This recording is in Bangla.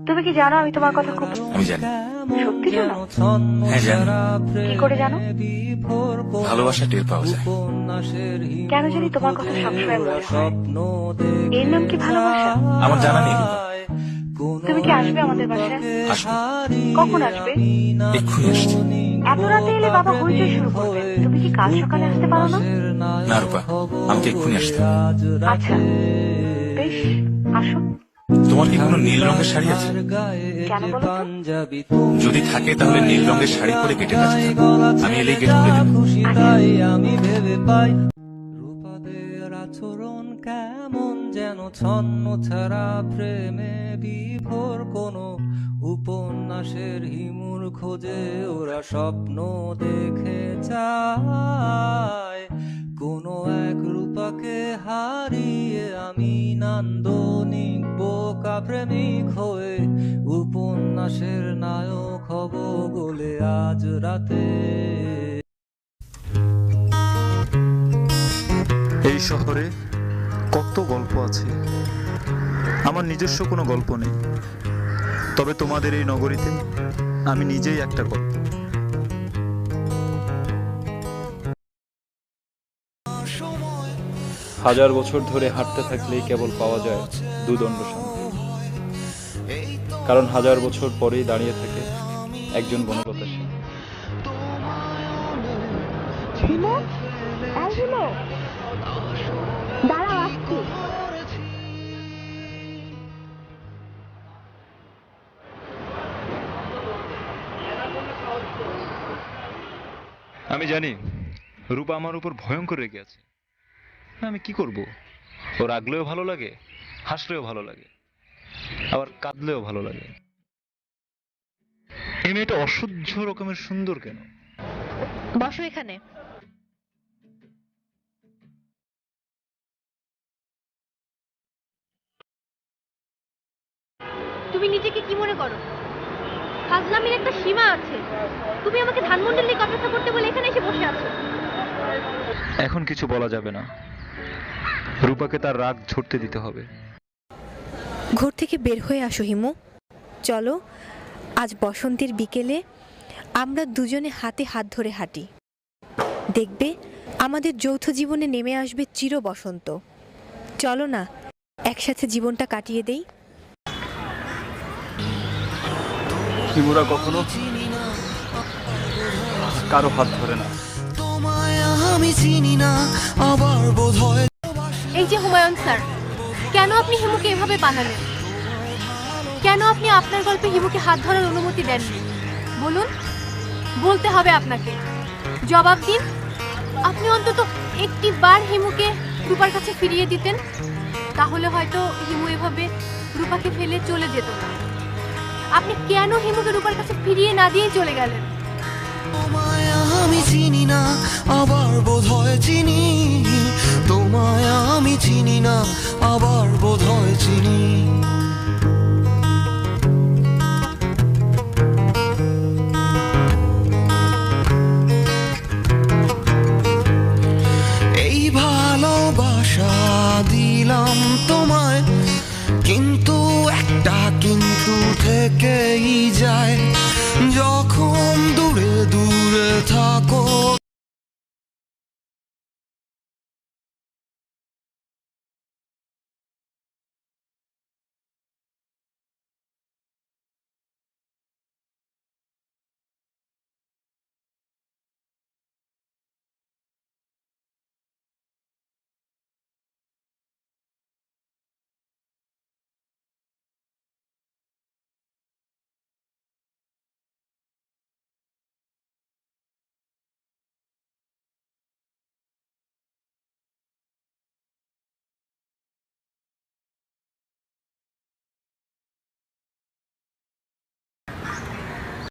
তুমি কি জানো আমি তোমার কথা খুব আমি জানি। সত্যি জানো? হ্যাঁ জানি। কি করে জানো? ভালোবাসা টের পাওয়া যায়। কেন জানি তোমার কথা সবসময় মনে হয়। এর নাম কি ভালোবাসা? আমার জানা নেই। তুমি কি আসবে আমাদের বাসায়? আসবো। কখন আসবে? এক্ষুনি আসছি। এত রাতে এলে বাবা হইচই শুরু করবে। তুমি কি কাল সকালে আসতে পারো না? না রূপা, আমাকে এক্ষুনি আসতে হবে। আচ্ছা বেশ, আসো। তোমার কি কোনো নীল রঙের শাড়ি আছে? কেন বলো তো? যদি থাকে তাহলে নীল রঙের শাড়ি পরে গেটের কাছে থাকো। আমি এলেই গেট খুলে দেবো। আমি ভেবে পাই রূপাদের আচরণ কেমন যেন ছন্ন ছাড়া প্রেমে বিভোর কোনো উপন্যাসের হিমুর খোঁজে ওরা স্বপ্ন দেখে যায় কোনো এক রূপাকে হারিয়ে আমি নান্দনিক বোকা প্রেমিক হয়ে উপন্যাসের নায়ক হব বলে আজ রাতে। এই শহরে কত গল্প আছে, আমার নিজস্ব কোনো গল্প নেই, তবে তোমাদের এই নগরীতে আমি নিজেই একটা গল্প। হাজার বছর ধরে হাঁটতে থাকলেই কেবল পাওয়া যায় দুদণ্ড শান্তি, কারণ হাজার বছর পরেই দাঁড়িয়ে থাকে একজন বনলতা সেন। আমি জানি রূপা আমার উপর ভয়ঙ্কর রেগে আছে। আমি কি করব? ও রাগলেও ভালো লাগে, হাসলেও ভালো লাগে, আবার কাঁদলেও ভালো লাগে। এই মেয়েটা অসহ্য রকমের সুন্দর কেন? বসো এখানে। তুমি নিজেকে কি মনে করো? ফাজলামির একটা সীমা আছে। তুমি আমাকে ধানমন্ডির নিয়ে কথা করতে বলে এখানে এসে বসে আছো। এখন কিছু বলা যাবে না, রূপাকে তার রাগ ঝরতে দিতে হবে। ঘর থেকে বের হয়ে আসো হিমু, চলো আজ বসন্তের বিকেলে আমরা দুজনে হাতে হাত ধরে হাঁটি। দেখবে আমাদের যৌথ জীবনে নেমে আসবে চির বসন্ত। চলো না একসাথে জীবনটা কাটিয়ে দেই। হিমুরা কখনো কারো হাত ধরে না। আমি চিনি না আবার বোধ হয়। এই যে হুমায়ুন স্যার, কেন আপনি হিমুকে এভাবে বানালেন? কেন আপনি আপনার গল্পে হিমুকে হাত ধরার অনুমতি দেননি? বলুন, বলতে হবে আপনাকে। জবাব দিন। আপনি অন্তত একটি বার হিমুকে রূপার কাছে ফিরিয়ে দিতেন, তাহলে হয়তো হিমু এভাবে রূপাকে ফেলে চলে যেত না। আপনি কেন হিমুকে রূপার কাছে ফিরিয়ে না দিয়ে চলে গেলেন? তোমায় আমি চিনি না আবার বোধ হয় চিনি, তোমায় আমি চিনি না আবার বোধ হয় চিনি। এই ভালোবাসা দিলাম তোমায়, কিন্তু একটা কিন্তু থেকেই যায়। যখন দূরে দূরে থাকো